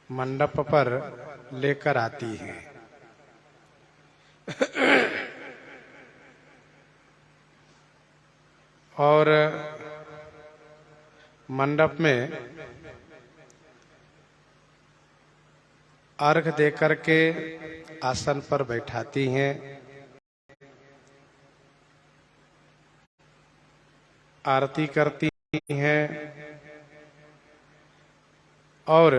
मंडप पर लेकर आती हैं। और मंडप में अर्घ देकर के आसन पर बैठाती हैं। आरती करती हैं और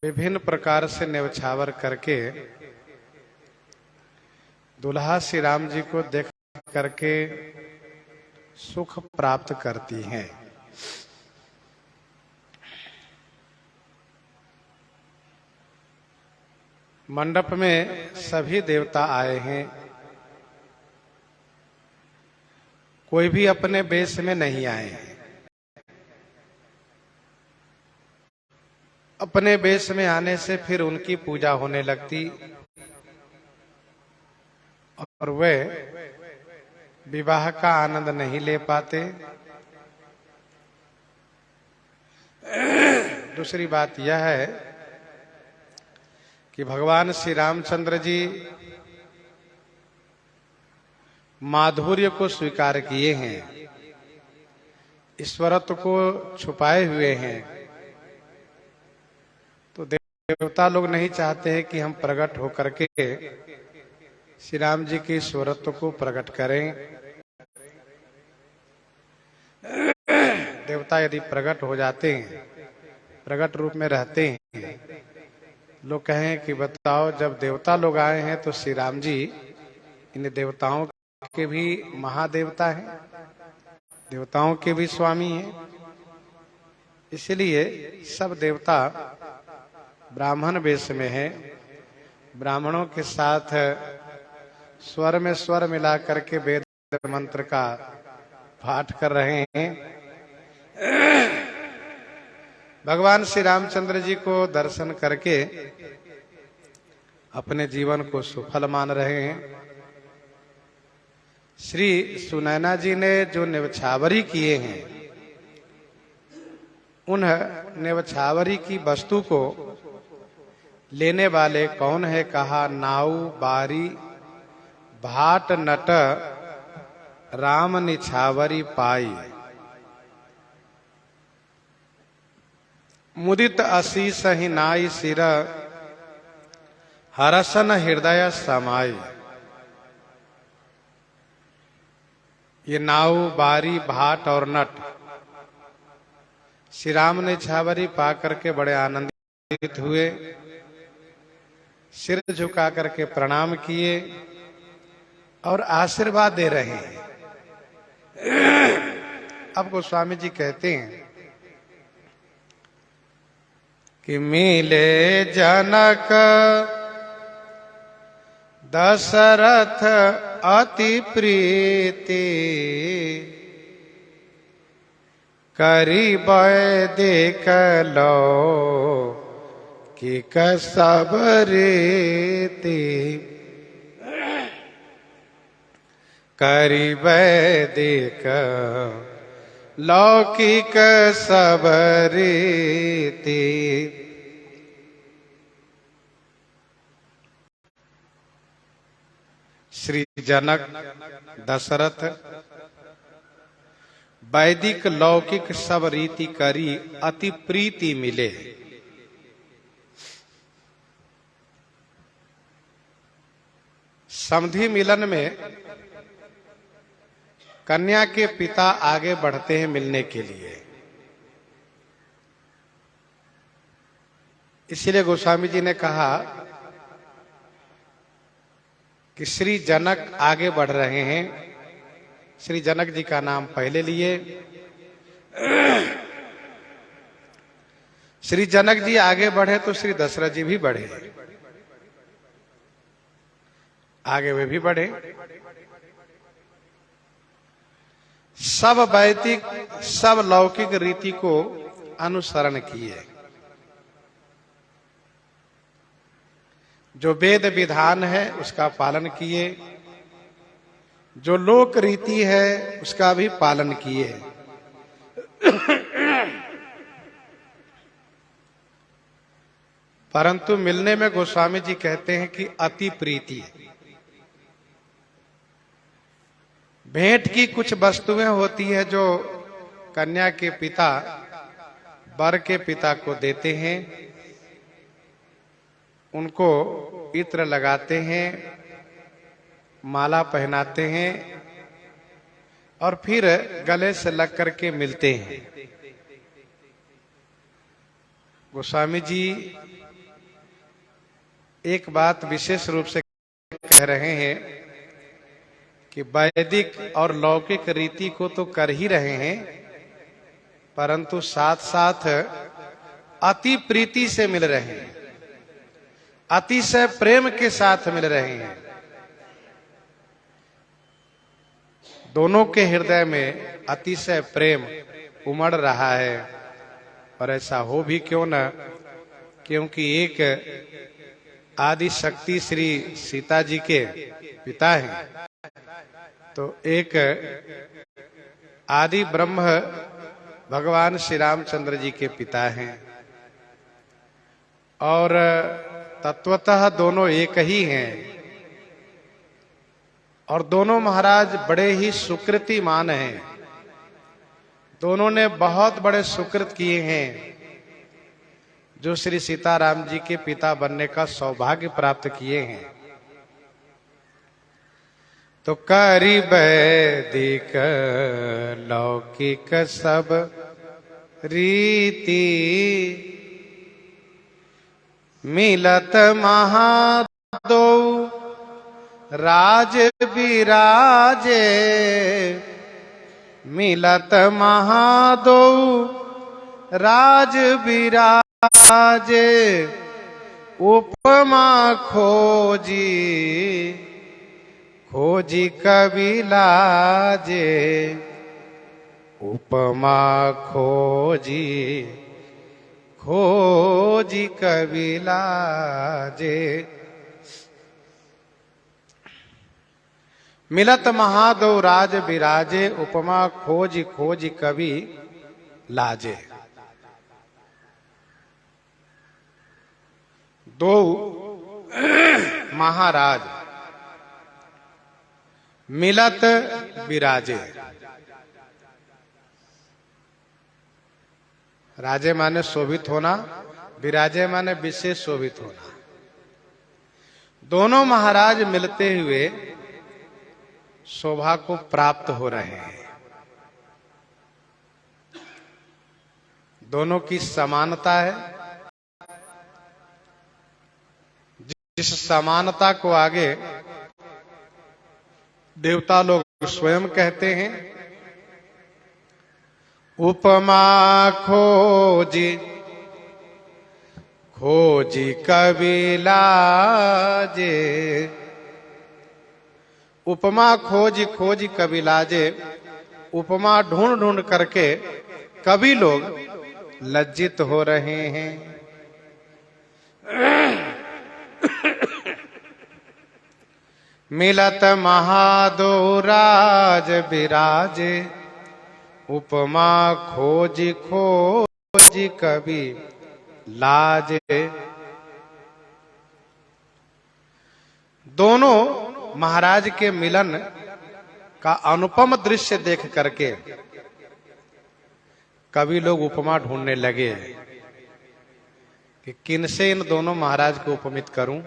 विभिन्न प्रकार से न्यौछावर करके दुल्हा श्री राम जी को देख करके सुख प्राप्त करती हैं। मंडप में सभी देवता आए हैं। कोई भी अपने वेश में नहीं आए हैं। अपने वेश में आने से फिर उनकी पूजा होने लगती और वे विवाह का आनंद नहीं ले पाते। दूसरी बात यह है कि भगवान श्री रामचंद्र जी माधुर्य को स्वीकार किए हैं, ईश्वरत्व को छुपाए हुए हैं। तो देवता लोग नहीं चाहते हैं कि हम प्रकट होकर के श्री राम जी के ईश्वरत्व को प्रकट करें। देवता यदि प्रकट हो जाते हैं, प्रकट रूप में रहते हैं, लोग कहें कि बताओ जब देवता लोग आए हैं तो श्री राम जी इन देवताओं के भी महादेवता हैं, देवताओं के भी स्वामी हैं। इसलिए सब देवता ब्राह्मण वेश में हैं। ब्राह्मणों के साथ स्वर में स्वर मिला करके वेद मंत्र का पाठ कर रहे हैं। भगवान श्री रामचंद्र जी को दर्शन करके अपने जीवन को सुफल मान रहे हैं। श्री सुनैना जी ने जो न्यौछावरी किए हैं, उन न्यौछावरी की वस्तु को लेने वाले कौन है? कहा नाऊ बारी भाट नट राम निछावरी पाई। मुदित आशीष ही नाई सिर हरसन हृदय समाई। ये नाऊ बारी भाट और नट श्री राम ने छावरी पा करके बड़े आनंदित हुए, सिर झुका करके प्रणाम किए और आशीर्वाद दे रहे हैं। अब गोस्वामी जी कहते हैं कि मिले जनक दशरथ अति प्रीति करीब देख लो कि सब रीति। करीब देख लौकिक सब रीति। श्री जनक दशरथ वैदिक लौकिक सब रीति करी अति प्रीति मिले। समधि मिलन में कन्या के पिता आगे बढ़ते हैं मिलने के लिए। इसलिए गोस्वामी जी ने कहा कि श्री जनक आगे बढ़ रहे हैं। श्री जनक जी का नाम पहले लिए। श्री जनक जी आगे बढ़े तो श्री दशरथ जी भी बढ़े, आगे वे भी बढ़े। सब वैदिक सब लौकिक रीति को अनुसरण किए। जो वेद विधान है उसका पालन किए, जो लोक रीति है उसका भी पालन किए। परंतु मिलने में गोस्वामी जी कहते हैं कि अति प्रीति। भेंट की कुछ वस्तुएं होती है जो कन्या के पिता वर के पिता को देते हैं, उनको इत्र लगाते हैं, माला पहनाते हैं और फिर गले से लग करके मिलते हैं। गोस्वामी जी एक बात विशेष रूप से कह रहे हैं कि वैदिक और लौकिक रीति को तो कर ही रहे हैं, परंतु साथ साथ अति प्रीति से मिल रहे हैं, अतिशय प्रेम के साथ मिल रहे हैं। दोनों के हृदय में अतिशय प्रेम उमड़ रहा है। और ऐसा हो भी क्यों न, क्योंकि एक आदि शक्ति श्री सीता जी के पिता हैं, तो एक आदि ब्रह्म भगवान श्री रामचंद्र जी के पिता हैं। और तत्वतः दोनों एक ही हैं और दोनों महाराज बड़े ही सुकृतिमान हैं। दोनों ने बहुत बड़े सुकृत किए हैं जो श्री सीताराम जी के पिता बनने का सौभाग्य प्राप्त किए हैं। तो करी वैदिक लौकिक सब रीति, मिलत महादो राज विराजे, मिलत महादो राज विराजे, उपमा खोजी खोजी कवि लाजे, उपमा खोजी खोजी कवि लाजे। मिलत महादो राज विराजे, उपमा खोज खोज कवि लाजे। दो महाराज मिलत विराजे। राजे माने शोभित होना, विराजे माने विशेष शोभित होना। दोनों महाराज मिलते हुए शोभा को प्राप्त हो रहे हैं। दोनों की समानता है। जिस समानता को आगे देवता लोग स्वयं कहते हैं, उपमा खोजी खोजी कवि लाजे, उपमा खोजी खोजी कवि लाजे। उपमा ढूंढ ढूंढ करके कवि लोग लज्जित हो रहे हैं। मिलत महादो राज विराजे, उपमा खोजी खोजी कवि लाजे। दोनों महाराज के मिलन का अनुपम दृश्य देख करके कवि लोग उपमा ढूंढने लगे कि किनसे इन दोनों महाराज को उपमित करूं,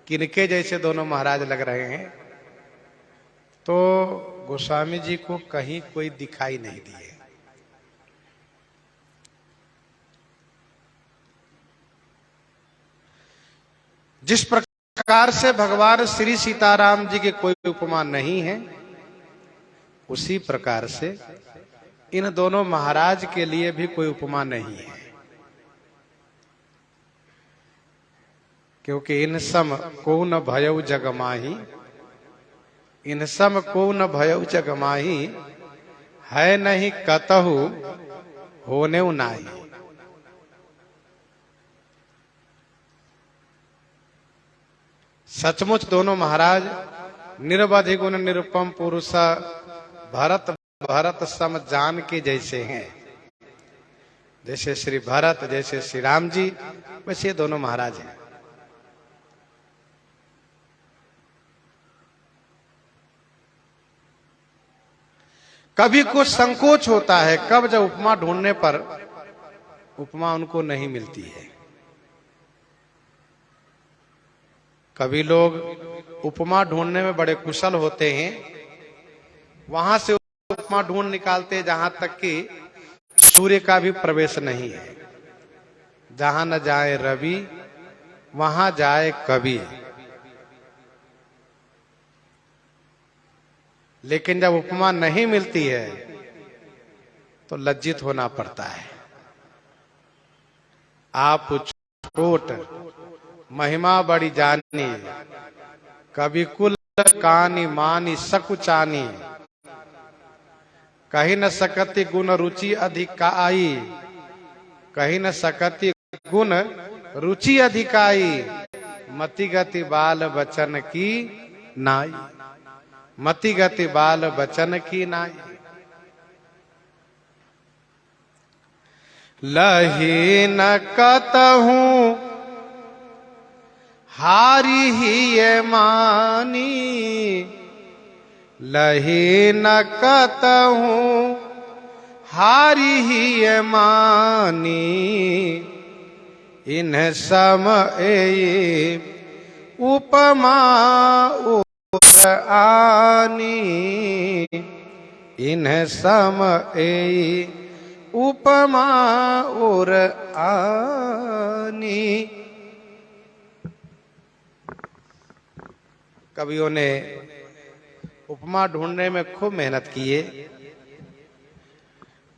किनके जैसे दोनों महाराज लग रहे हैं। तो गोस्वामी जी को कहीं कोई दिखाई नहीं दिए। जिस प्रकार से भगवान श्री सीताराम जी के कोई उपमा नहीं है, उसी प्रकार से इन दोनों महाराज के लिए भी कोई उपमा नहीं है। क्योंकि इन सम को न भयउ जग माही, इन सम को न भयउ जग माही, है नहीं कतहु होने नाही। सचमुच दोनों महाराज निरवधि गुण निरुपम पुरुष भरत भरत सम जान के जैसे हैं। जैसे श्री भरत, जैसे श्री राम जी, वैसे दोनों महाराज हैं। कभी कुछ संकोच होता है, कब जब उपमा ढूंढने पर उपमा उनको नहीं मिलती है। कभी लोग उपमा ढूंढने में बड़े कुशल होते हैं, वहां से उपमा ढूंढ निकालते जहां तक कि सूर्य का भी प्रवेश नहीं है। जहां न जाए रवि वहां जाए कवि। लेकिन जब उपमा नहीं मिलती है तो लज्जित होना पड़ता है। आप छोट महिमा बड़ी जानी, कवि कुल कानी मानी सकुचानी, कहीं न सकति गुण रुचि अधिकाई, कहीं न सकति गुण रुचि अधिकाई, मति गति बाल बचन की नाई, मति गति बाल बचन की नाई। लही न कतहूं हारी ही ये मानी, लही न कतहूं हारी ही ये मानी, इन सम ए उपमा आनी, इन सम ए उपमा और आनी। कवियों ने उपमा ढूंढने में खूब मेहनत किए।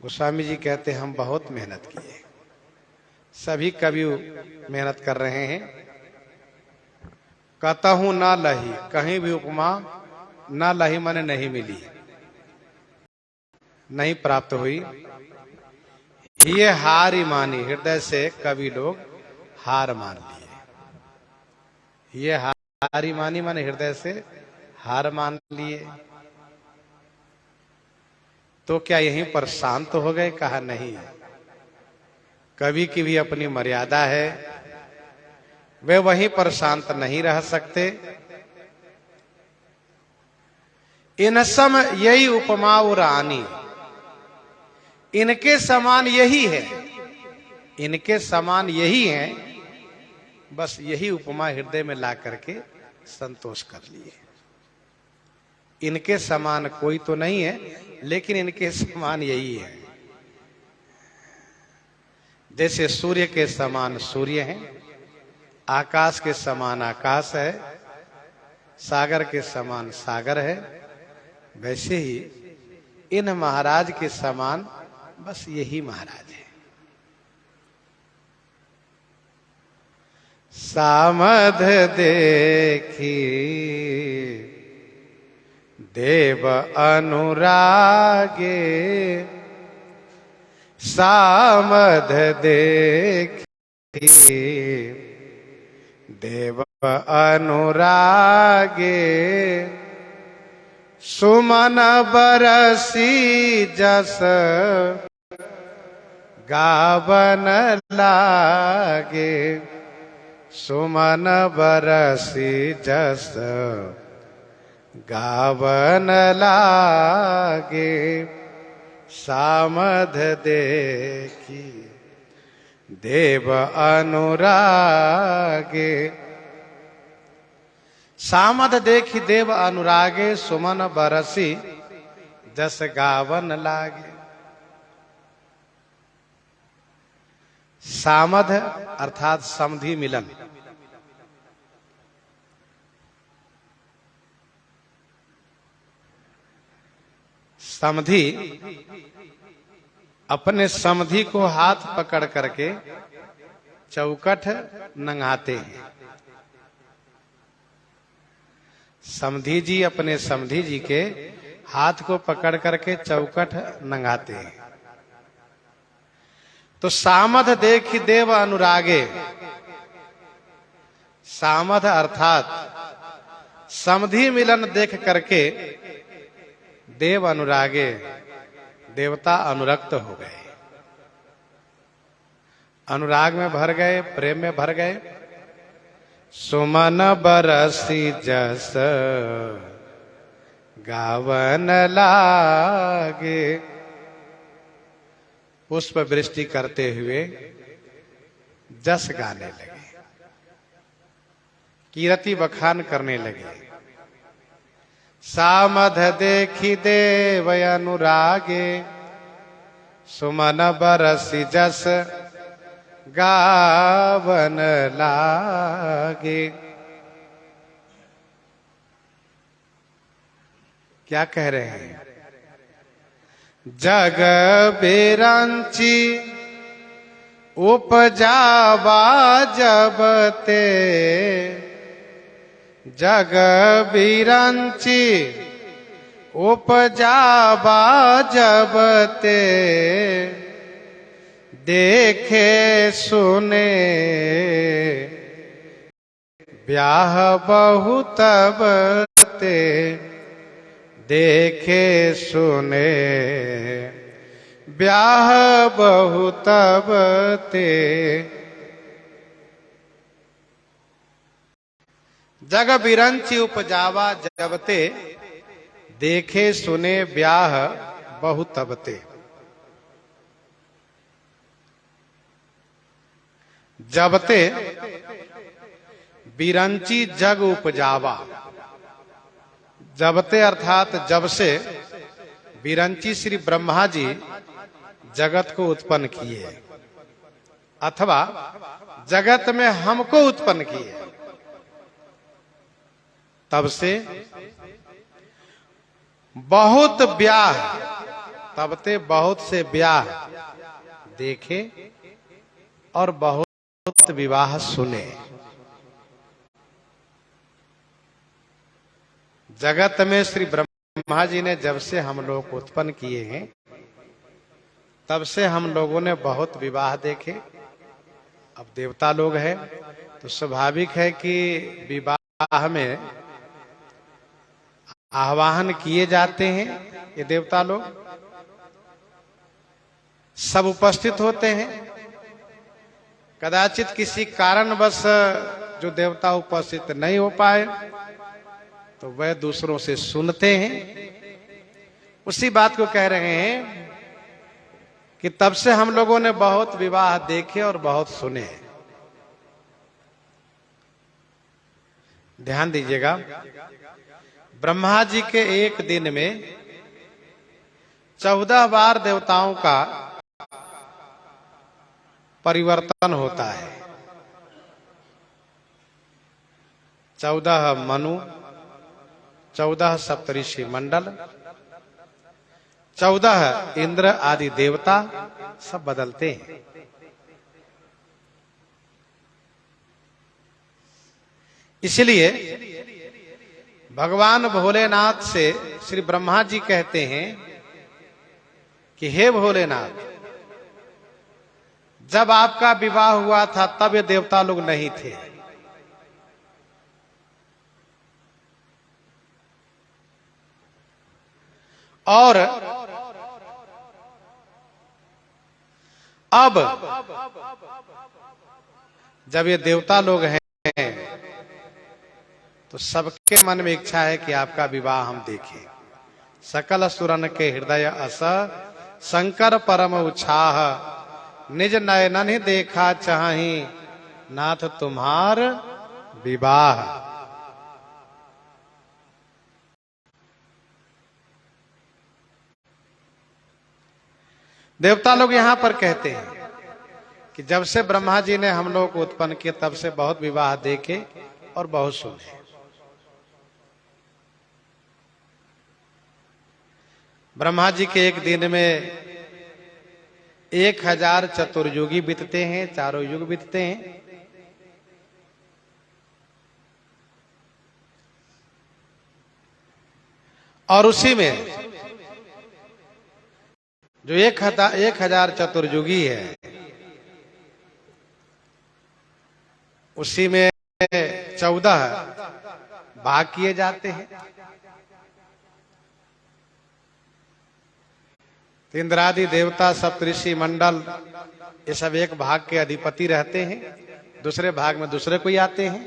गोस्वामी जी कहते हम बहुत मेहनत किए। सभी कवि मेहनत कर रहे हैं। कतहूं ना लही, कहीं भी उपमा ना लही माने नहीं मिली, नहीं प्राप्त हुई। ये हार ही मानी, हृदय से कवि लोग हार मान लिए। ये हार ही मानी माने हृदय से हार मान लिए। तो क्या यहीं पर शांत हो गए? कहा नहीं, कवि की भी अपनी मर्यादा है, वे वहीं पर शांत नहीं रह सकते। इन सम यही उपमा रानी, इनके समान यही है, इनके समान यही है, बस यही उपमा हृदय में ला करके संतोष कर लिए। इनके समान कोई तो नहीं है, लेकिन इनके समान यही है। जैसे सूर्य के समान सूर्य है, आकाश के समान आकाश है, सागर के समान सागर है, वैसे ही इन महाराज के समान बस यही महाराज है। सामध देखी देव अनुरागे, सामध देखी देव अनुरागे, सुमन बरसी जस गावन लागे, सुमन बरसी जस गावन लागे, सामध देखी देव अनुरागे, सामध देखी देव अनुरागे, सुमन बरसी जस गावन लागे। सामध अर्थात समधि मिलन। समधि अपने समधि को हाथ पकड़ करके चौकठ नंगाते हैं। समधि जी अपने समधि जी के हाथ को पकड़ करके चौकठ नंगाते हैं। तो सामध देखी देव अनुरागे, सामध अर्थात समधि मिलन देख करके देव अनुरागे, देवता अनुरक्त हो गए। अनुराग में भर गए, प्रेम में भर गए। सुमन बरसी जस गावन लागे, पुष्प वृष्टि करते हुए जस गाने लगे, कीर्ति बखान करने लगे। सामध देखी देव अनुरागे, सुमन बरसी जस गावन लागे। क्या कह रहे हैं? जग बिरंची उपजावा जब ते, जग बिरंची उपजावा जब ते, देखे सुने ब्याह बहु तब ते, देखे सुने ब्याह बहु तब ते। जग बिरंची उपजावा जब ते, देखे सुने ब्याह बहु तब ते। जबते बिरंची जग उपजावा, जबते अर्थात जब से बिरंची श्री ब्रह्मा जी जगत को उत्पन्न किए, अथवा जगत में हमको उत्पन्न किए, तब से बहुत ब्याह, तबते बहुत से ब्याह देखे और बहुत विवाह सुने। जगत में श्री ब्रह्मा जी ने जब से हम लोग को उत्पन्न किए हैं, तब से हम लोगों ने बहुत विवाह देखे। अब देवता लोग हैं तो स्वाभाविक है कि विवाह में आह्वान किए जाते हैं। ये देवता लोग सब उपस्थित होते हैं। कदाचित किसी कारणवश जो देवता उपस्थित नहीं हो पाए तो वह दूसरों से सुनते हैं। उसी बात को कह रहे हैं कि तब से हम लोगों ने बहुत विवाह देखे और बहुत सुने। ध्यान दीजिएगा, ब्रह्मा जी के एक दिन में 14 बार देवताओं का परिवर्तन होता है। 14 मनु, 14 सप्तऋषि मंडल, 14 इंद्र आदि देवता सब बदलते हैं। इसलिए भगवान भोलेनाथ से श्री ब्रह्मा जी कहते हैं कि हे भोलेनाथ, जब आपका विवाह हुआ था तब ये देवता लोग नहीं थे, और अब जब ये देवता लोग हैं तो सबके मन में इच्छा है कि आपका विवाह हम देखें। सकल असुरन के हृदय अस शंकर परम उछाह, निज नयनन ही देखा चाही नाथ तुम्हार विवाह। देवता लोग यहां पर कहते हैं कि जब से ब्रह्मा जी ने हम लोग को उत्पन्न किया तब से बहुत विवाह देखे और बहुत सुने। ब्रह्मा जी के एक दिन में 1000 चतुर्युगी बीतते हैं, चारों युग बीतते हैं। और उसी में जो 1000 चतुर्युगी है, उसी में 14 भाग किए जाते हैं। इंद्रादि देवता सप्तऋषि मंडल ये सब एक भाग के अधिपति रहते हैं, दूसरे भाग में दूसरे कोई आते हैं।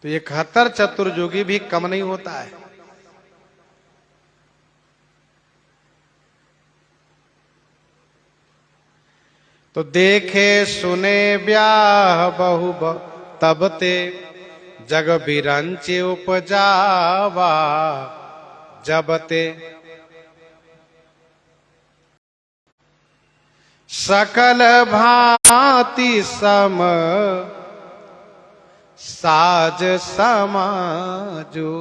तो ये 71 चतुर्युगी भी कम नहीं होता है। तो देखे सुने ब्याह बहु तब ते जग बिरंचे उपजावा जब ते सकल भांति सम साज समाजो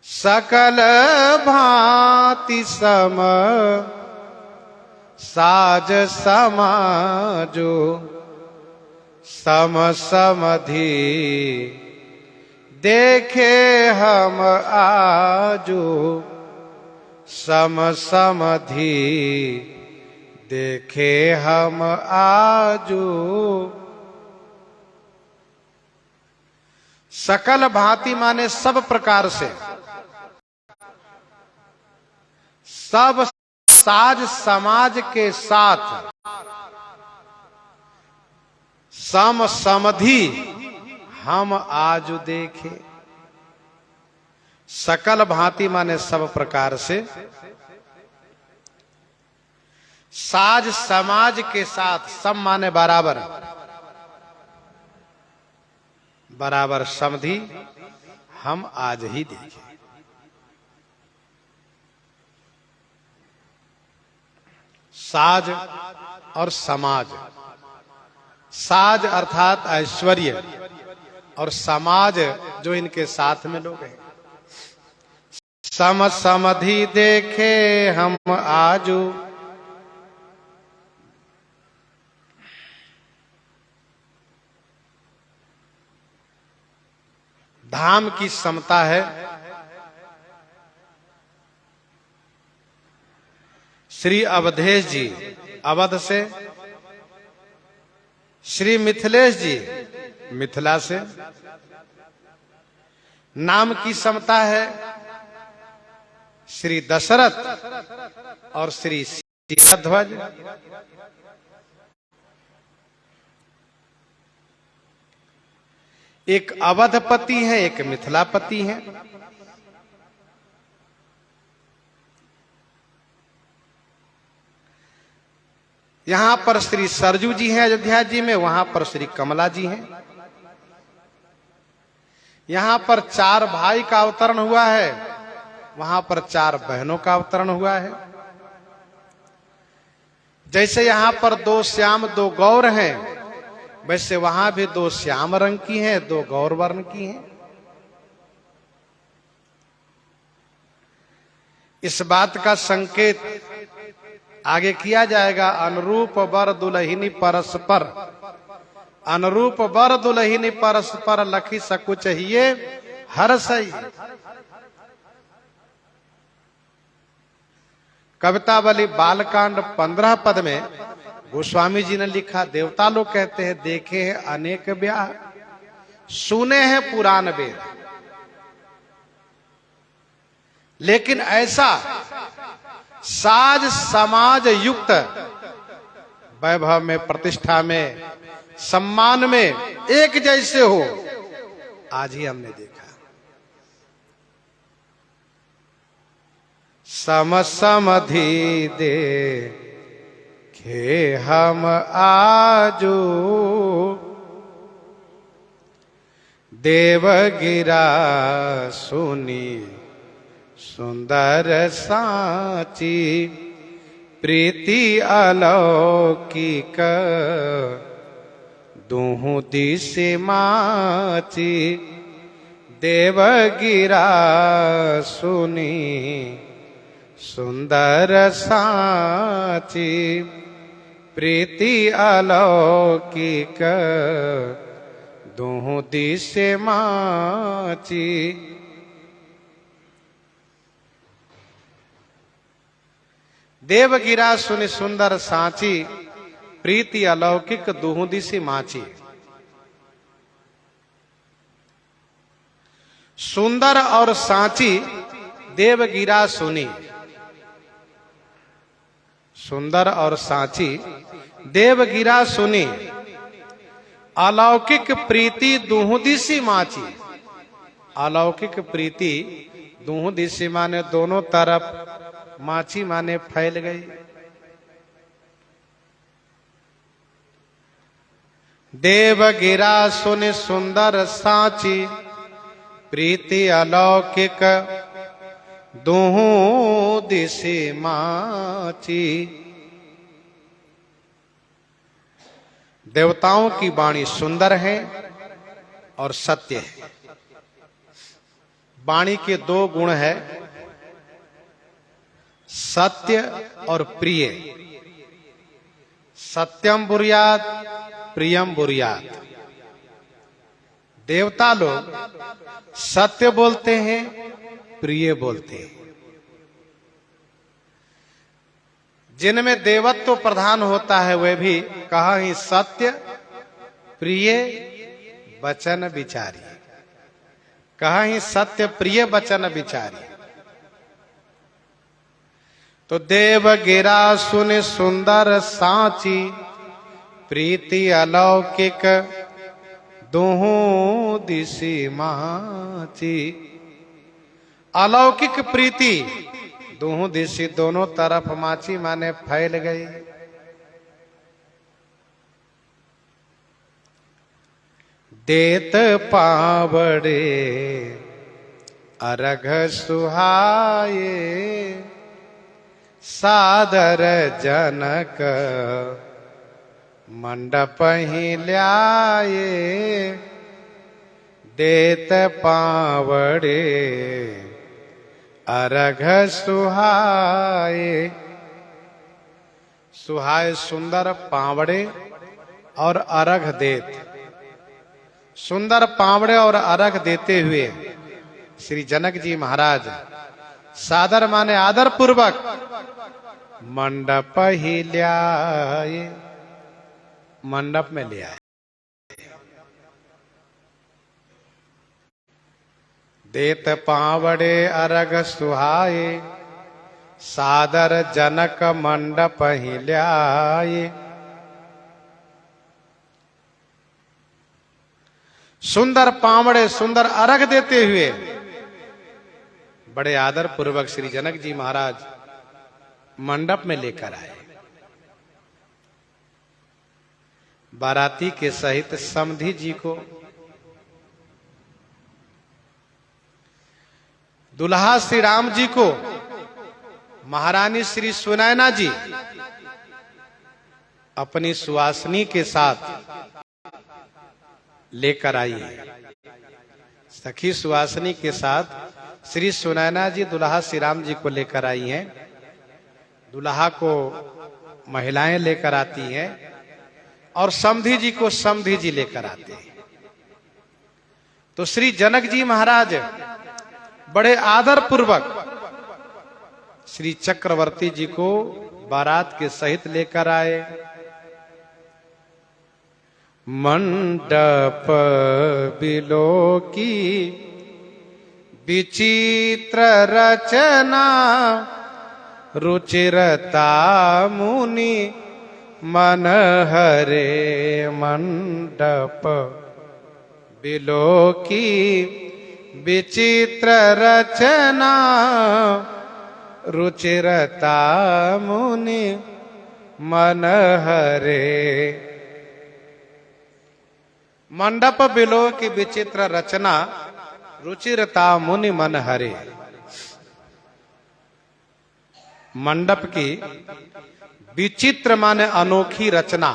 सकल भांति सम साज समाजो सम समधि देखे हम आजो सम समधि देखे हम आजो। सकल भांति माने सब प्रकार से, सब साज समाज के साथ सम समधि हम आज देखे। सकल भांति माने सब प्रकार से, साज समाज के साथ, सम माने बराबर, बराबर समधि हम आज ही देखें। साज और समाज, साज अर्थात ऐश्वर्य और समाज जो इनके साथ में लोग हैं। सम समधि देखे हम आजू, धाम की समता है। श्री अवधेश जी अवध से, श्री मिथिलेश जी मिथिला से। नाम की समता है श्री दशरथ और श्री शीलाध्वज। एक अवधपति है, एक मिथिलापति है। यहां पर श्री सरजू जी हैं अयोध्या जी में, वहां पर श्री कमला जी हैं। यहां पर 4 भाई का अवतरण हुआ है, वहां पर 4 बहनों का अवतरण हुआ है। जैसे यहां पर 2 श्याम 2 गौर हैं, वैसे वहां भी 2 श्याम रंग की हैं, 2 गौर वर्ण की हैं। इस बात का संकेत आगे किया जाएगा। अनुरूप वर दुलहिनी परस्पर, अनुरूप वर दुलहिनी परस्पर लखी सकुच हिये हर सही। कवितावली बालकांड 15 पद में गोस्वामी जी ने लिखा, देवता लोग कहते हैं देखे हैं अनेक ब्याह, सुने हैं पुराण वेद, लेकिन ऐसा साज समाज युक्त वैभव में, प्रतिष्ठा में, सम्मान में एक जैसे हो, आज ही हमने देखा। सम समधि देखे हम आजू देवगिरा सुनी सुंदर साची प्रीति अलौकिक दूहु दिशि माची देवगिरा सुनी सुंदर साची प्रीति अलौकिक दूहु दिशि माची। देवगिरा सुनि सुंदर सांची प्रीति अलौकिक दूहुदिसी माची। सुंदर और सांची देवगिरा सुनी। सुंदर और सांची देवगिरा सुनी, अलौकिक प्रीति दूह दिशि माची। अलौकिक प्रीति दूह दिशि माने दोनों तरफ, माची माने फैल गई। देवगिरा सुन सुंदर सांची, प्रीति अलौकिक दूह दिशि माची। देवताओं की वाणी सुंदर है और सत्य है। वाणी के दो गुण है, सत्य और प्रिय। सत्यम बुर्यात, प्रियम बुर्यात। देवता लोग सत्य बोलते हैं, प्रिय बोलते हैं। जिनमें देवत्व प्रधान होता है वे भी कहा ही सत्य प्रिय वचन विचारी। कहा ही सत्य प्रिय वचन विचारी। तो देवगिरा सुन सुंदर सांची, प्रीति अलौकिक दूह दिशि माची। अलौकिक प्रीति दूह दिशि दोनों तरफ माची माने फैल गई। देत पावड़े अरघ सुहाए, सादर जनक मंडप ही ल्याए। देत पावड़े अरघ सुहाए। सुहाए सुंदर पावड़े और अरघ देत। सुंदर पावड़े और अरघ देते हुए श्री जनक जी महाराज सादर माने आदर पूर्वक मंडप ही ल्याए। मंडप में ले आए। देत पावड़े अरघ सुहाए, सादर जनक मंडप ही ल्याए। सुंदर पावड़े सुंदर अरघ देते हुए बड़े आदर पूर्वक श्री जनक जी महाराज मंडप में लेकर आए। बाराती के सहित समधी जी को, दुल्हा श्री राम जी को महारानी श्री सुनैना जी अपनी सुवासिनी के साथ लेकर आई है। सखी सुवासिनी के साथ श्री सुनैना जी दुल्हा श्री राम जी को लेकर आई हैं। दुल्हा को महिलाएं लेकर आती हैं और समधी जी को समधी जी लेकर आते हैं। तो श्री जनक जी महाराज बड़े आदर पूर्वक श्री चक्रवर्ती जी को बारात के सहित लेकर आए। मंडप बिलो की विचित्र रचना, रुचिरता मुनि मन हरे। मंडप बिलो की विचित्र रचना, रुचिरता मुनि मन हरे। मंडप बिलो की विचित्र रचना, रुचिरता मुनि मन हरे। मंडप की विचित्र माने अनोखी रचना,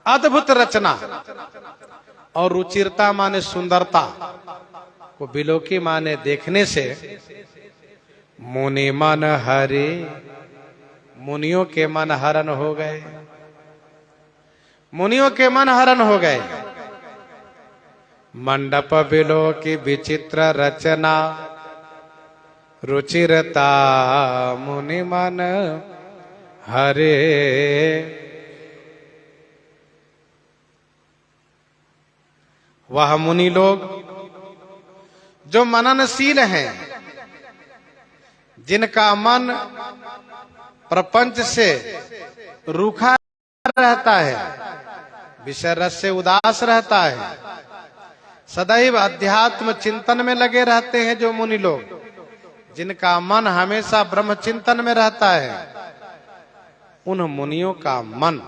अद्भुत रचना, और रुचिरता माने सुंदरता को बिलोकी माने देखने से मुनि मन हरे, मुनियों के मन हरण हो गए। मुनियों के मन हरण हो गए। मंडप बिलो की विचित्र रचना, रुचिरता मुनि मन हरे। वह मुनि लोग जो मननशील हैं, जिनका मन प्रपंच से रूखा रहता है, विषय रस से उदास रहता है, सदैव अध्यात्म चिंतन में लगे रहते हैं, जो मुनि लोग, जिनका मन हमेशा ब्रह्म चिंतन में रहता है, उन मुनियों का मन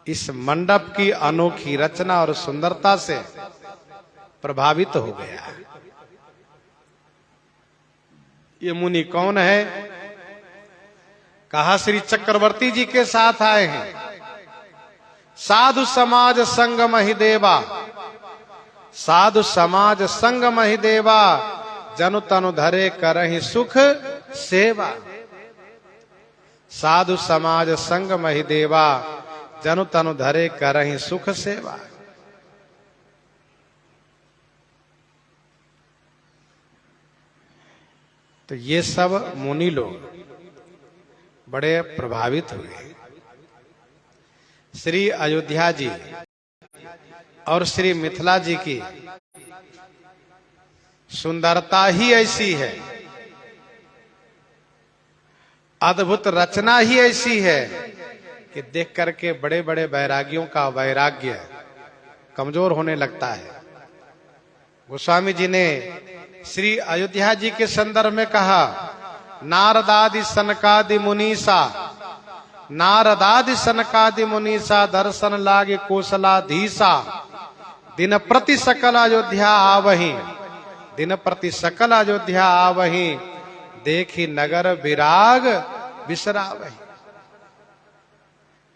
इस मंडप की अनोखी रचना और सुंदरता से प्रभावित हो गया है। ये मुनि कौन है? कहा श्री चक्रवर्ती जी के साथ आए हैं। साधु समाज संग महिदेवा, साधु समाज संग महिदेवा, जनु तनु धरे करहि सुख सेवा। साधु समाज संग महिदेवा, जनु तनु धरे करहि सुख सेवा। तो ये सब मुनि लोग बड़े प्रभावित हुए। श्री अयोध्या जी और श्री मिथिला जी की सुंदरता ही ऐसी है, अद्भुत रचना ही ऐसी है कि देख करके बड़े बड़े वैरागियों का वैराग्य कमजोर होने लगता है। गोस्वामी जी ने श्री अयोध्या जी के संदर्भ में कहा, नारदादि सनकादि मुनीसा, नारदादि सनकादि मुनीसा, दर्शन लागे कौशलाधीसा, दिन प्रति सकल अयोध्या आवही, दिन प्रति सकल अयोध्या आवही, देखी नगर विराग बिसरावही,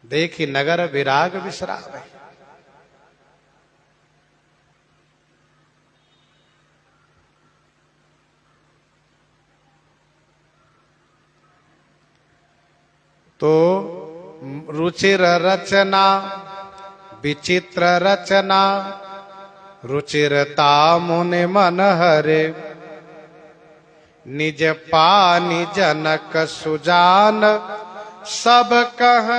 देखी नगर विराग बिसरावही। तो रुचिर रचना विचित्र रचना, रुचिरता मुनि मन हरे, निज पानी जनक सुजान, सब कह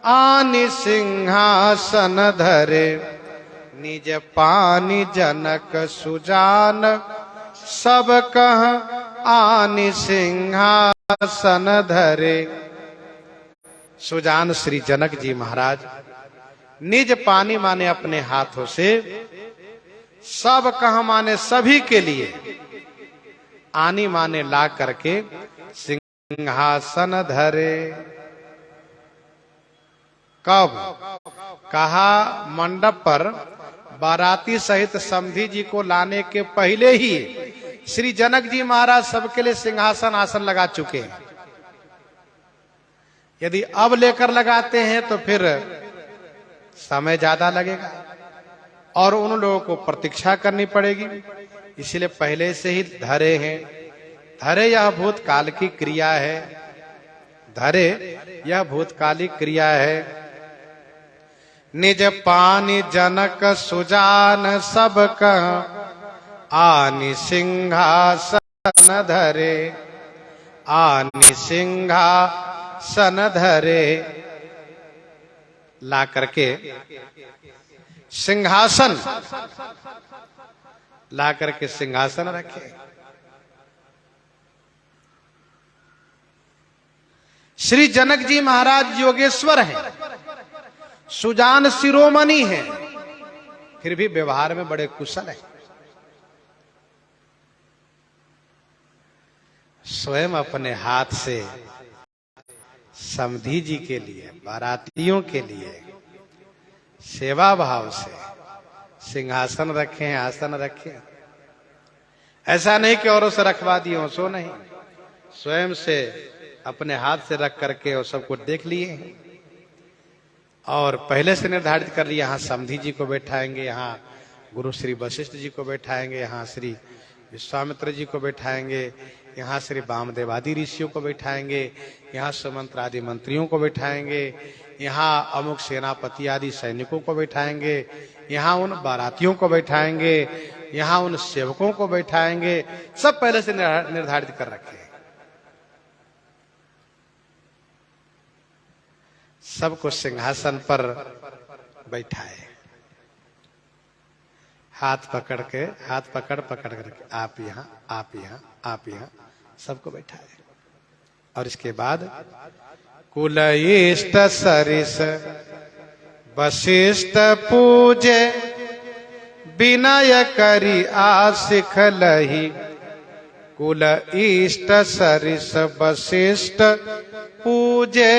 आनि सिंहासन धरे, निज पानी जनक सुजान, सब कह आनि सिंहासन धरे। सुजान श्री जनक जी महाराज निज पानी माने अपने हाथों से, सब कह माने सभी के लिए, आनी माने ला करके सिंहासन धरे। कब? कहा मंडप पर बाराती सहित समधी जी को लाने के पहले ही श्री जनक जी महाराज सबके लिए सिंहासन आसन लगा चुके हैं। यदि अब लेकर लगाते हैं तो फिर समय ज्यादा लगेगा और उन लोगों को प्रतीक्षा करनी पड़ेगी, इसलिए पहले से ही धरे हैं। धरे यह भूतकाल की क्रिया है, धरे यह भूतकालिक क्रिया है। निज पानी जनक सुजान, सब कह आनि सिंहासन धरे, आनि सिंहासन धरे। ला करके सिंहासन, ला करके सिंहासन रखे। श्री जनक जी महाराज योगेश्वर हैं, सुजान शिरोमणि हैं, फिर भी व्यवहार में बड़े कुशल हैं। स्वयं अपने हाथ से समधी जी के लिए, बारातियों के लिए सेवा भाव से सिंहासन रखे, आसन रखे। ऐसा नहीं कि औरों से रखवा दिए हो, सो नहीं, स्वयं से अपने हाथ से रख करके और सबको देख लिए और पहले से निर्धारित कर लिया, यहाँ समधी जी को बैठाएंगे, यहाँ गुरु श्री वशिष्ठ जी को बैठाएंगे, यहाँ श्री विश्वामित्र जी को बैठाएंगे, यहाँ श्री वामदेव आदि ऋषियों को बैठाएंगे, यहाँ सुमंत्र आदि मंत्रियों को बैठाएंगे, यहाँ अमुक सेनापति आदि सैनिकों को बैठाएंगे, यहाँ उन बारातियों को बैठाएंगे, यहाँ उन सेवकों को बैठाएंगे। सब पहले से निर्धारित कर रखे हैं। सबको सिंहासन पर बैठाए। हाथ पकड़ पकड़ करके आप यहाँ, आप यहाँ, आप यहाँ, सबको बैठाए। और इसके बाद कुल इष्ट सरिस वशिष्ठ पूजे, विनय करी आसिख लही। कुल इष्ट सरिस वशिष्ठ पूजे,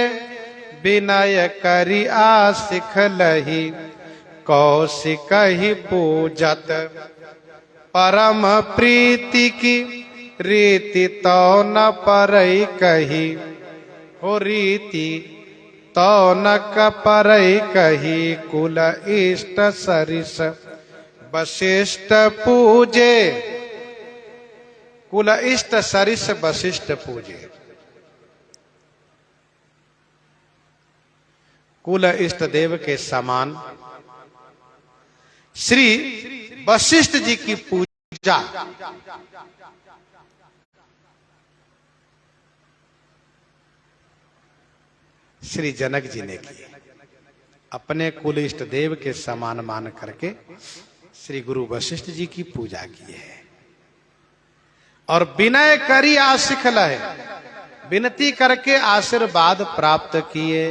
विनय करी आसिख लही। कौशिक ही पूजत परम प्रीति की, रीति तो न परई कही। हो रीति तो न परई कही। कुल इष्ट सरिस वशिष्ठ पूजे, कुल इष्ट सरिस वशिष्ठ पूजे। कुल इष्ट देव के समान श्री वशिष्ठ जी की पूजा श्री जनक जी ने की। अपने कुल इष्ट देव के समान मान करके श्री गुरु वशिष्ठ जी की पूजा की है। और विनय करी आसिख लहे, विनती करके आशीर्वाद प्राप्त किए।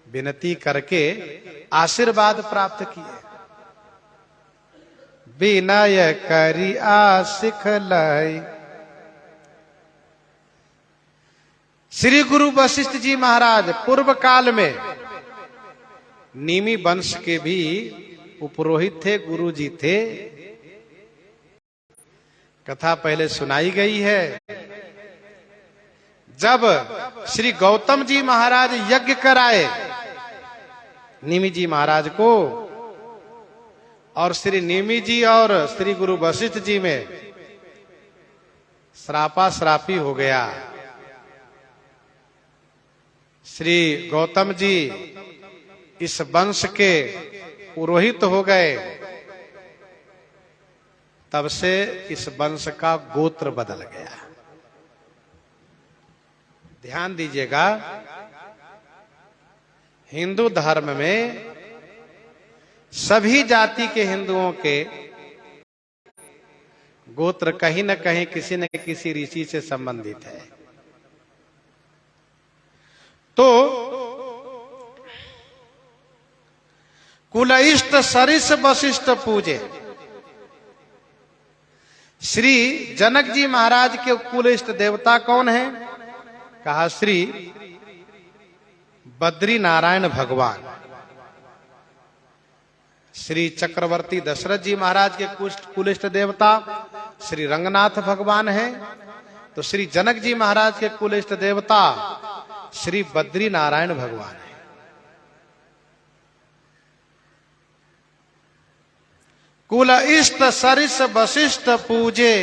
विनती करके आशीर्वाद प्राप्त किए। विनय करी आसिख लहे। श्री गुरु वशिष्ठ जी महाराज पूर्व काल में नीमी वंश के भी उपरोहित थे, गुरु जी थे। कथा पहले सुनाई गई है। जब श्री गौतम जी महाराज यज्ञ कराए निमि जी महाराज को, और श्री निमि जी और श्री गुरु वशिष्ठ जी में श्रापा श्रापी हो गया। श्री गौतम जी इस वंश के पुरोहित हो गए। तब से इस वंश का गोत्र बदल गया। ध्यान दीजिएगा, हिंदू धर्म में सभी जाति के हिंदुओं के गोत्र कहीं न कहीं किसी न किसी ऋषि से संबंधित है। तो कुल इष्ट सरिस वशिष्ठ पूजे, श्री जनक जी महाराज के कुल इष्ट देवता कौन है? कहा श्री बद्री नारायण भगवान। श्री चक्रवर्ती दशरथ जी महाराज के कुल इष्ट देवता श्री रंगनाथ भगवान है। तो श्री जनक जी महाराज के कुल इष्ट देवता श्री बद्री नारायण भगवान है। कुल इष्ट सरिस वशिष्ठ पूजे,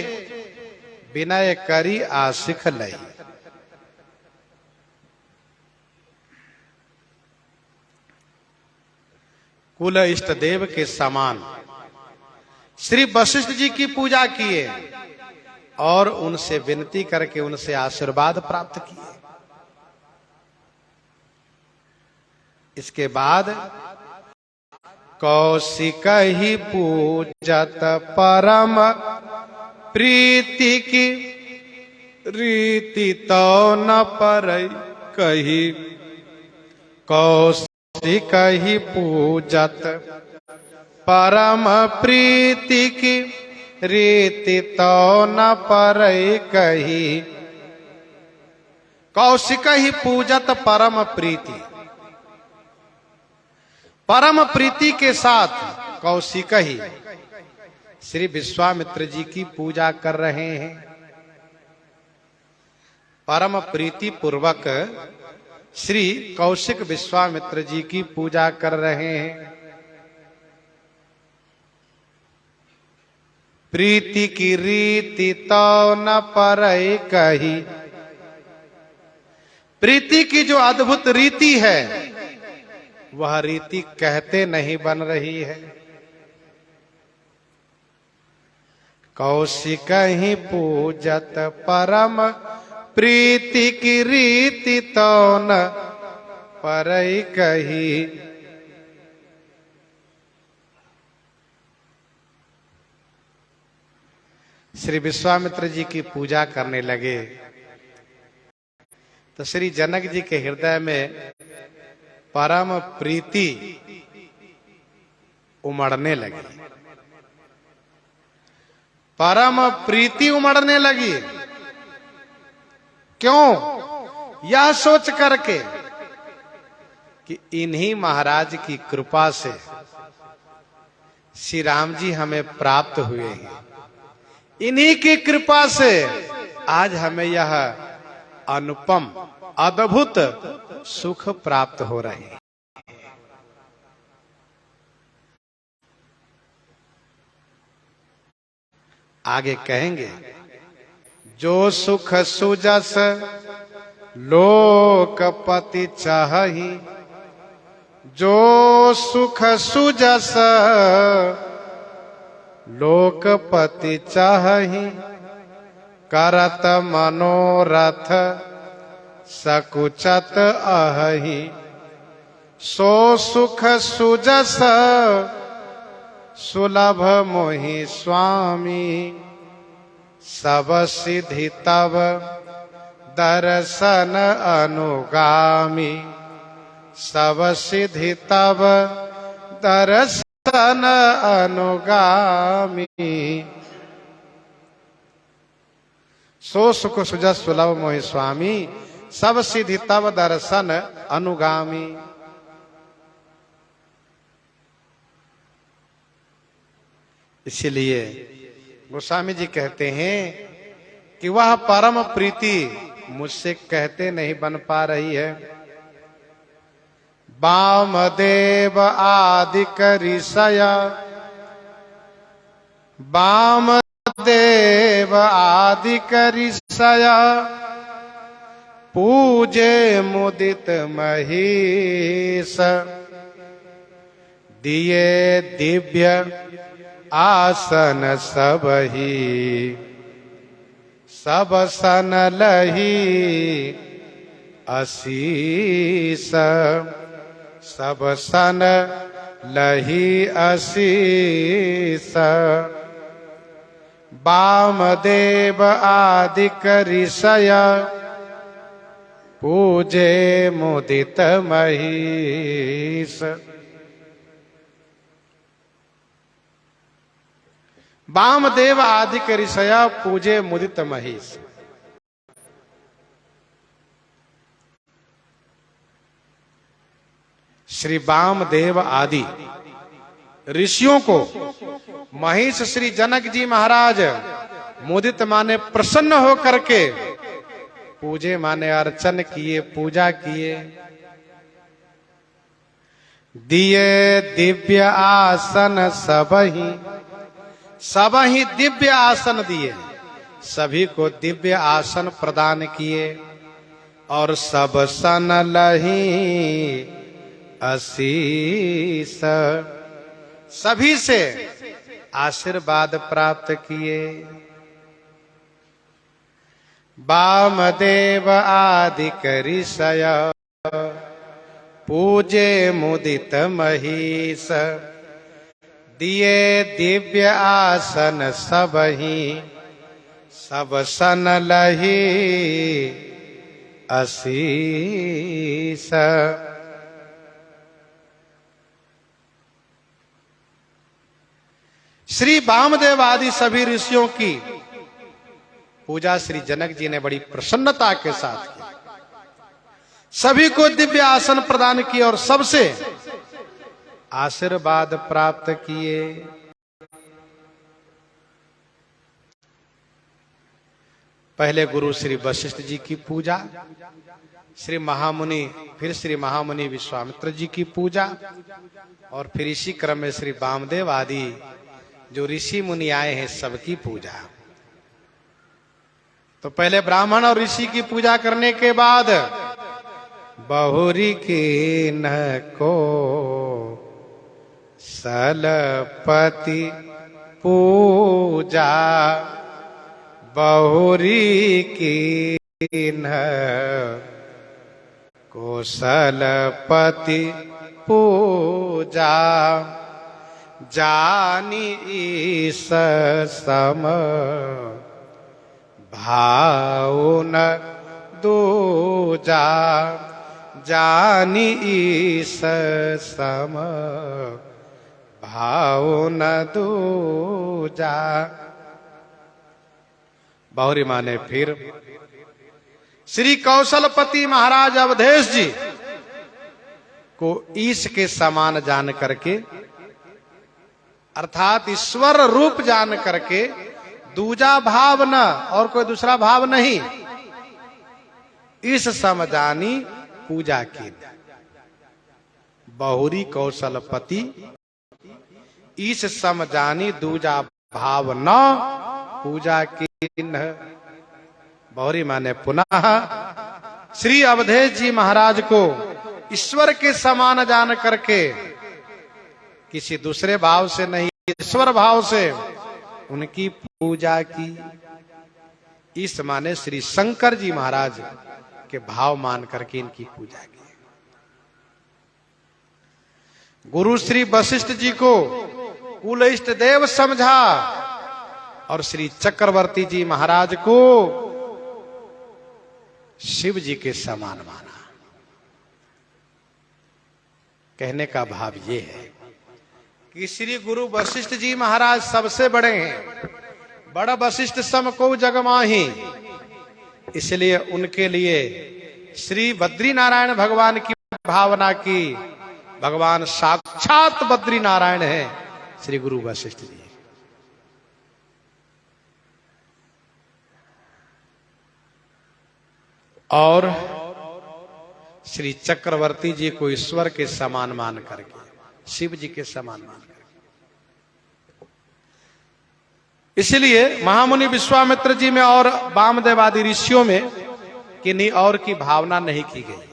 विनय करी आसिख लई। कुल इष्ट देव के समान श्री वशिष्ठ जी की पूजा किए और उनसे विनती करके उनसे आशीर्वाद प्राप्त किए। इसके बाद कौशिक ही पूजत परम प्रीति की, रीति तो न परई कही। कौशिक ही पूजत परम प्रीति की, रीति तो न परई कही। कौशिक ही पूजत परम प्रीति, परम प्रीति के साथ कौशिक ही श्री विश्वामित्र जी की पूजा कर रहे हैं। परम प्रीति पूर्वक श्री कौशिक विश्वामित्र जी की पूजा कर रहे हैं। प्रीति की रीति तो न परई कही। प्रीति की जो अद्भुत रीति है वह रीति कहते नहीं बन रही है। कौशिक ही पूजत परम प्रीति की, रीति तो न परई कही। श्री विश्वामित्र जी की पूजा करने लगे तो श्री जनक जी के हृदय में परम प्रीति उमड़ने लगी। परम प्रीति उमड़ने लगी। क्यों? यह सोच करके कि इन्हीं महाराज की कृपा से श्री राम जी हमें प्राप्त हुए हैं। इन्हीं की कृपा से आज हमें यह अनुपम अद्भुत सुख प्राप्त हो रहे हैं। आगे कहेंगे, जो सुख सुजस लोकपति चाहि, जो सुख सुजस लोकपति चाहि, करत मनोरथ सकुचत अहि, सो सुख सुजस सुलभ मोहि स्वामी, सब सिद्धि तब दर्शन अनुगामी, सब सिद्धि तब दर्शन अनुगामी, सो सुख सुजस सुलभ मोहि स्वामी, सब सिद्धि तब दर्शन अनुगामी। इसलिए गोस्वामी जी कहते हैं कि वह परम प्रीति मुझसे कहते नहीं बन पा रही है। वामदेव आदि ऋषय, वामदेव आदि ऋषय, पूजे मुदित महीश, दिए दिव्य आसन सबही, सब सन लही असीस, सब सन लही असीस। वामदेव आदि ऋषय, पूजे मुदित महीश। वामदेव आदि ऋषय, पूजे मुदित महीश। श्री वामदेव आदि ऋषियों को महेश श्री जनक जी महाराज मुदित माने प्रसन्न होकर के पूजे माने अर्चन किए, पूजा किए। दिए दिव्य आसन सबही, सबही दिव्य आसन दिए, सभी को दिव्य आसन प्रदान किए। और सब सन लही आशीष, सभी से आशीर्वाद प्राप्त किए। वामदेव आदि ऋषय, पूजे मुदित महीश, दिए दिव्य आसन सबही, सब सन लही आशीष। श्री वामदेव आदि सभी ऋषियों की पूजा श्री जनक जी ने बड़ी प्रसन्नता के साथ की। सभी को दिव्य आसन प्रदान किए और सबसे आशीर्वाद प्राप्त किए। पहले गुरु श्री वशिष्ठ जी की पूजा, श्री महामुनि, फिर श्री महामुनि विश्वामित्र जी की पूजा, और फिर इसी क्रम में श्री वामदेव आदि जो ऋषि मुनि आए हैं सबकी पूजा। तो पहले ब्राह्मण और ऋषि की पूजा करने के बाद बहुरी की न को सलपति पूजा, बहुरी की न को सलपति पूजा। जानी ईस सम भाव न दूजा, जानी ईस सम भाव न दूजा। बहुरी माने फिर श्री कौशलपति महाराज अवधेश जी को ईश के समान जान करके, अर्थात ईश्वर रूप जान करके, दूजा भाव न, और कोई दूसरा भाव नहीं, इस सम जानी पूजा की। बहुरी कौशलपति इस सम जानी दूजा भाव न पूजा की। बहुरी माने पुनः श्री अवधेश जी महाराज को ईश्वर के समान जान करके, किसी दूसरे भाव से नहीं, ईश्वर भाव से उनकी पूजा की। इस माने श्री शंकर जी महाराज के भाव मान करके इनकी पूजा की। गुरु श्री वशिष्ठ जी को कुल इष्ट देव समझा और श्री चक्रवर्ती जी महाराज को शिव जी के समान माना। कहने का भाव ये है कि श्री गुरु वशिष्ठ जी महाराज सबसे बड़े हैं, बड़ा वशिष्ठ सम को जग माही, इसलिए उनके लिए श्री बद्री नारायण भगवान की भावना की। भगवान साक्षात बद्री नारायण है श्री गुरु वशिष्ठ जी। और श्री चक्रवर्ती जी को ईश्वर के समान मान करके, शिव जी के समान मान करके, इसलिए महामुनि विश्वामित्र जी में और वामदेवादि ऋषियों में किन्हीं और की भावना नहीं की गई।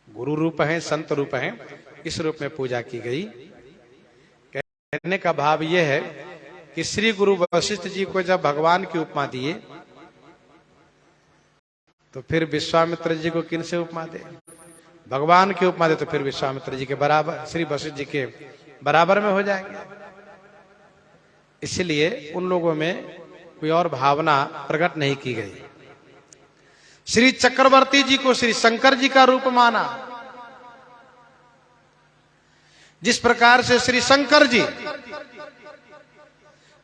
गुरु रूप हैं, संत रूप हैं, इस रूप में पूजा की गई। कहने का भाव यह है कि श्री गुरु वशिष्ठ जी को जब भगवान की उपमा दिए तो फिर विश्वामित्र जी को किन से उपमा दे? भगवान की उपमा दे तो फिर विश्वामित्र जी के बराबर, श्री वशिष्ठ जी के बराबर में हो जाएंगे। इसलिए उन लोगों में कोई और भावना प्रकट नहीं की गई। श्री चक्रवर्ती जी को श्री शंकर जी का रूप माना। जिस प्रकार से श्री शंकर जी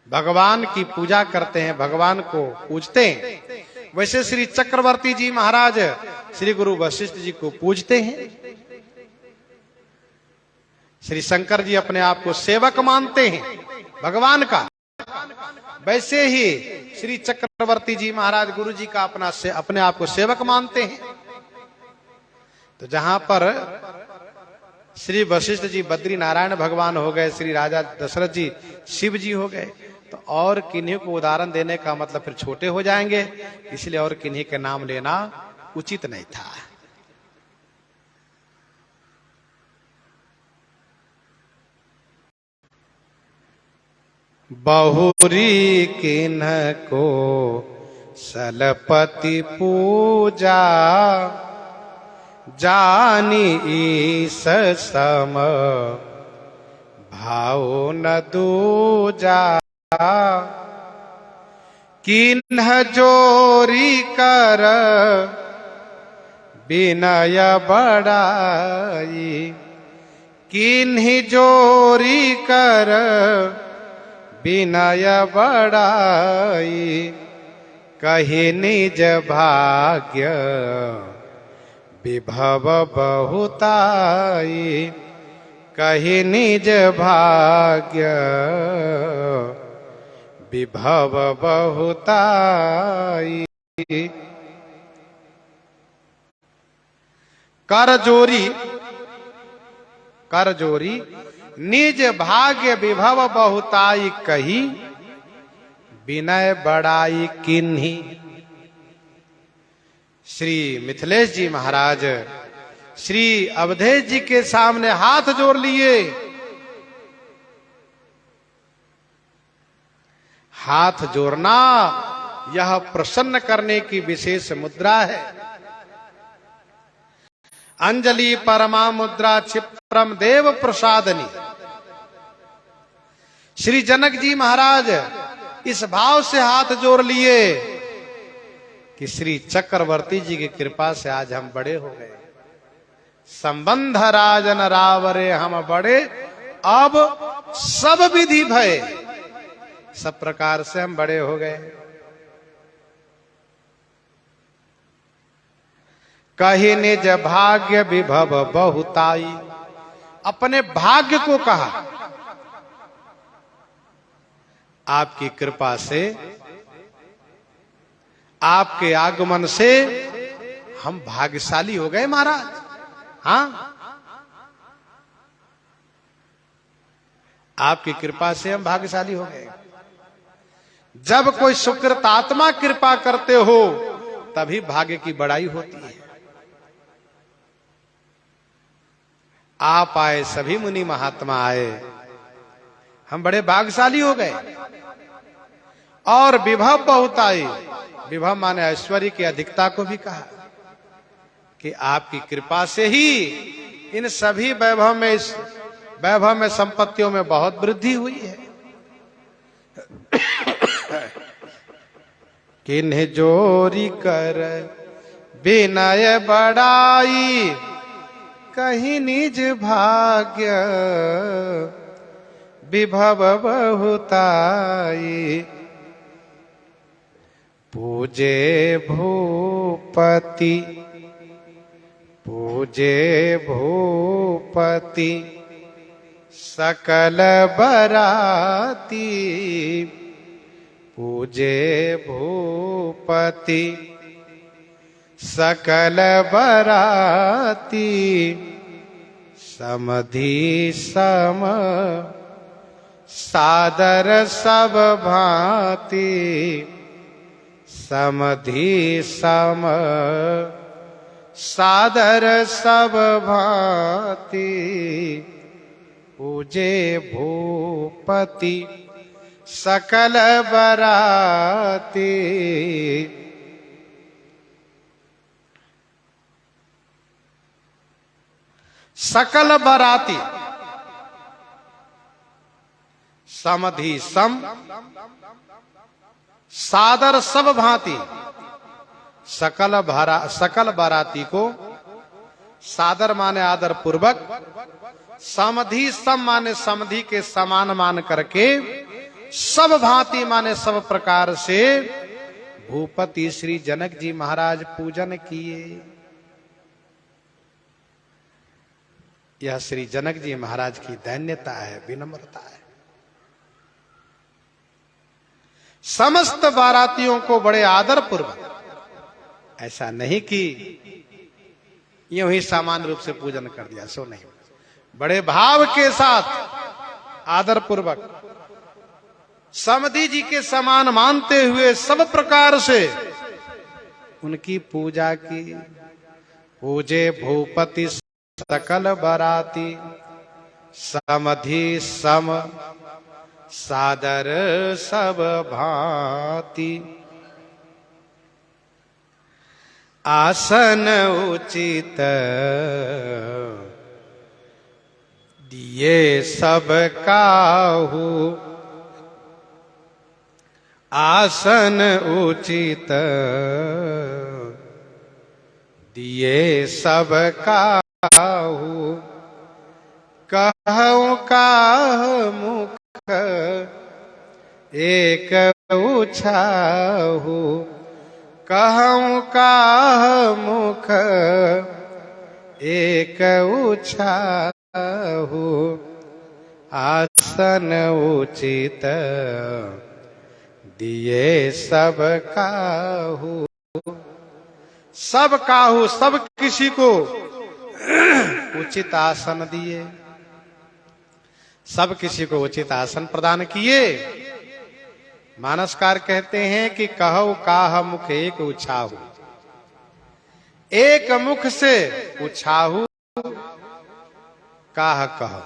भगवान की पूजा करते हैं, भगवान को पूजते हैं, वैसे श्री चक्रवर्ती जी महाराज श्री गुरु वशिष्ठ जी को पूजते हैं। श्री शंकर जी अपने आप को सेवक मानते हैं भगवान का, वैसे ही श्री चक्रवर्ती जी महाराज गुरु जी का अपने आप को सेवक मानते हैं। तो जहां पर श्री वशिष्ठ जी बद्री नारायण भगवान हो गए, श्री राजा दशरथ जी शिव जी हो गए, तो और किन्हीं को उदाहरण देने का मतलब फिर छोटे हो जाएंगे, इसलिए और किन्हीं के नाम लेना उचित नहीं था। बहुरी किन्ह को सलपति पूजा, जानी ईस सम भाव न दूजा। किन्ह जोरी कर विनय बड़ाई, किन्ह जोरी कर विनय बड़ाई। कही निज भाग्य विभव बहुताई, कही निज भाग्य विभव बहुताई। कर जोरी निज भाग्य विभव बहुताई, कही विनय बड़ाई किन्ही। श्री मिथिलेश जी महाराज श्री अवधेश जी के सामने हाथ जोड़ लिए। हाथ जोड़ना यह प्रसन्न करने की विशेष मुद्रा है। अंजलि परमा मुद्रा क्षिप्रम देव प्रसादनी। श्री जनक जी महाराज इस भाव से हाथ जोड़ लिए कि श्री चक्रवर्ती जी की कृपा से आज हम बड़े हो गए। संबंध राजन रावरे हम बड़े, अब सब विधि भय, सब प्रकार से हम बड़े हो गए। कहे निज भाग्य विभव बहुताई, अपने भाग्य को कहा। आपकी कृपा से, आपके आगमन से हम भाग्यशाली हो गए महाराज। हाँ, आपकी कृपा से हम भाग्यशाली हो गए। जब कोई सुकृतात्मा कृपा करते हो तभी भाग्य की बड़ाई होती है। आप आए, सभी मुनि महात्मा आए, हम बड़े भाग्यशाली हो गए। और विभव बहुत आई, विभव माने ऐश्वर्य की अधिकता को भी कहा कि आपकी कृपा से ही इन सभी वैभव में, इस वैभव में, संपत्तियों में बहुत वृद्धि हुई है। किन्ह जोरी कर विनय बड़ाई, कहीं निज भाग्य विभव बहुताई। पूजे भूपति, पूजे भूपति सकल बराती। पूजे भूपति सकल बराती। समधि सम सादर सब भांति। समधि सम सादर सब भांति। पूजे भूपति सकल बराती। सकल बराती, समधि सम सादर सब भांति। सकल बराती को सादर माने आदर पूर्वक, समधि सम माने समधि के समान मान करके, सब भांति माने सब प्रकार से भूपति श्री जनक जी महाराज पूजन किए। यह श्री जनक जी महाराज की दैन्यता है, विनम्रता है। समस्त बारातियों को बड़े आदर पूर्वक, ऐसा नहीं कि यूं ही सामान्य रूप से पूजन कर दिया, सो नहीं, बड़े भाव के साथ आदर पूर्वक समधि जी के समान मानते हुए सब प्रकार से उनकी पूजा की। पूजे भूपति सकल बराती। समधि सम सादर सब भांति। आसन उचित दिए सब काहू। आसन उचित दिए सब काहू। कहूँ काह मुख एक उछाहू। कहूँ काह मुख एक उछाहू। आसन उचित दिए सब काहू। सब काहू, सब किसी को उचित आसन दिए, सब किसी को उचित आसन प्रदान किए। मानसकार कहते हैं कि कहो काह मुख एक उछाहू। एक मुख से उछाहू काह कहो,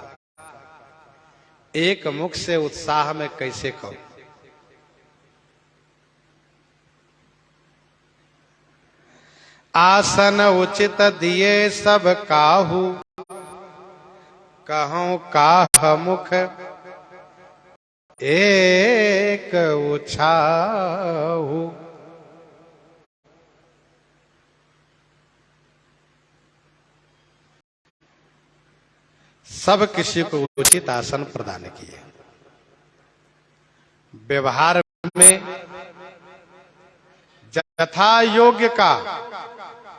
एक मुख से उत्साह में कैसे कहो। आसन उचित दिए सब काहू। कहूँ काह मुख एक उछाहु। सब किसी को उचित आसन प्रदान किए। व्यवहार में यथा योग्य का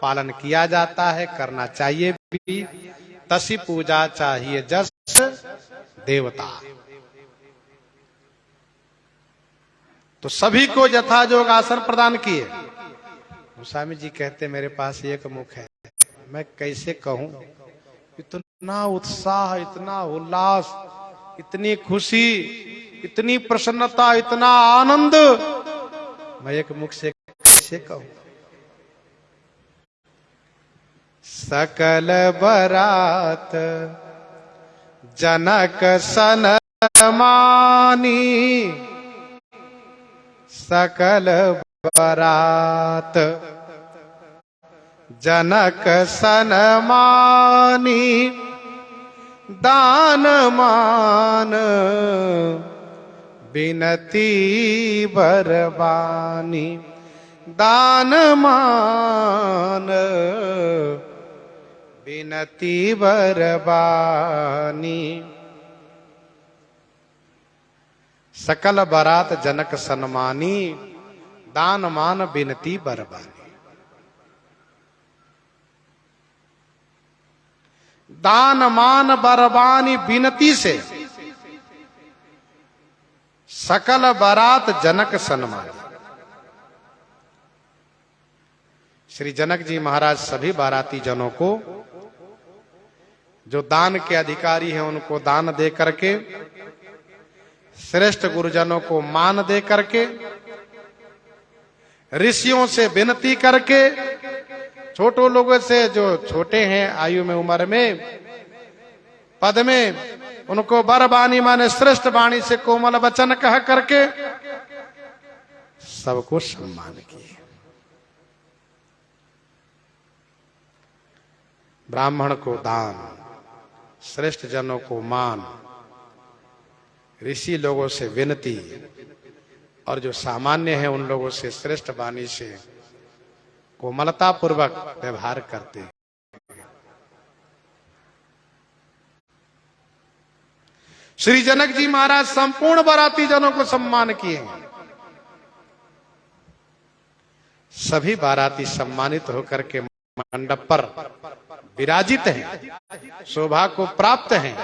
पालन किया जाता है, करना चाहिए भी। तसी पूजा चाहिए जस देवता। तो सभी को यथा योग आसन प्रदान किए। गोस्वामी जी कहते मेरे पास एक मुख है, मैं कैसे कहूं। इतना उत्साह, इतना उल्लास, इतनी खुशी, इतनी प्रसन्नता, इतना आनंद, मैं एक मुख से कैसे कहूं। सकल बरात जनक सन मानी, सकल बरात जनक सन मानी, दान मान बिनती बरबानी, दान मान बिनती बरबानी। सकल बरात जनक सन्मानी, दान मान बिनती बरबानी। दान मान बरबानी बिनती से सकल बरात जनक सन्मानी। श्री जनक जी महाराज सभी बाराती जनों को, जो दान के अधिकारी हैं, उनको दान दे करके, श्रेष्ठ गुरुजनों को मान दे करके, ऋषियों से विनती करके, छोटों लोगों से जो छोटे हैं आयु में, उम्र में, पद में, उनको बरबानी माने श्रेष्ठ वाणी से कोमल वचन कह करके सबको सम्मान किए। ब्राह्मण को दान, श्रेष्ठ जनों को मान, ऋषि लोगों से विनती, और जो सामान्य है उन लोगों से श्रेष्ठ वाणी से कोमलता पूर्वक व्यवहार करते हैं। श्री जनक जी महाराज संपूर्ण बाराती जनों को सम्मान किए। सभी बाराती सम्मानित होकर के मंडप पर विराजित हैं, शोभा को प्राप्त हैं।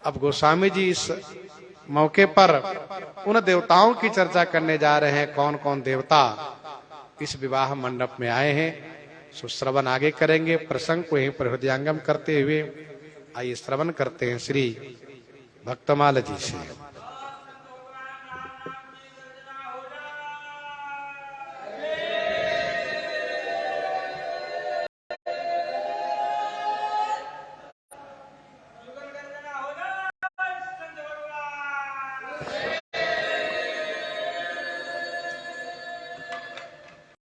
अब गोस्वामी जी इस मौके पर उन देवताओं की चर्चा करने जा रहे हैं, कौन कौन देवता इस विवाह मंडप में आए हैं। सो श्रवण आगे करेंगे। प्रसंग को यहीं पर हृदयंगम करते हुए आइए श्रवण करते हैं श्री भक्तमाल जी से।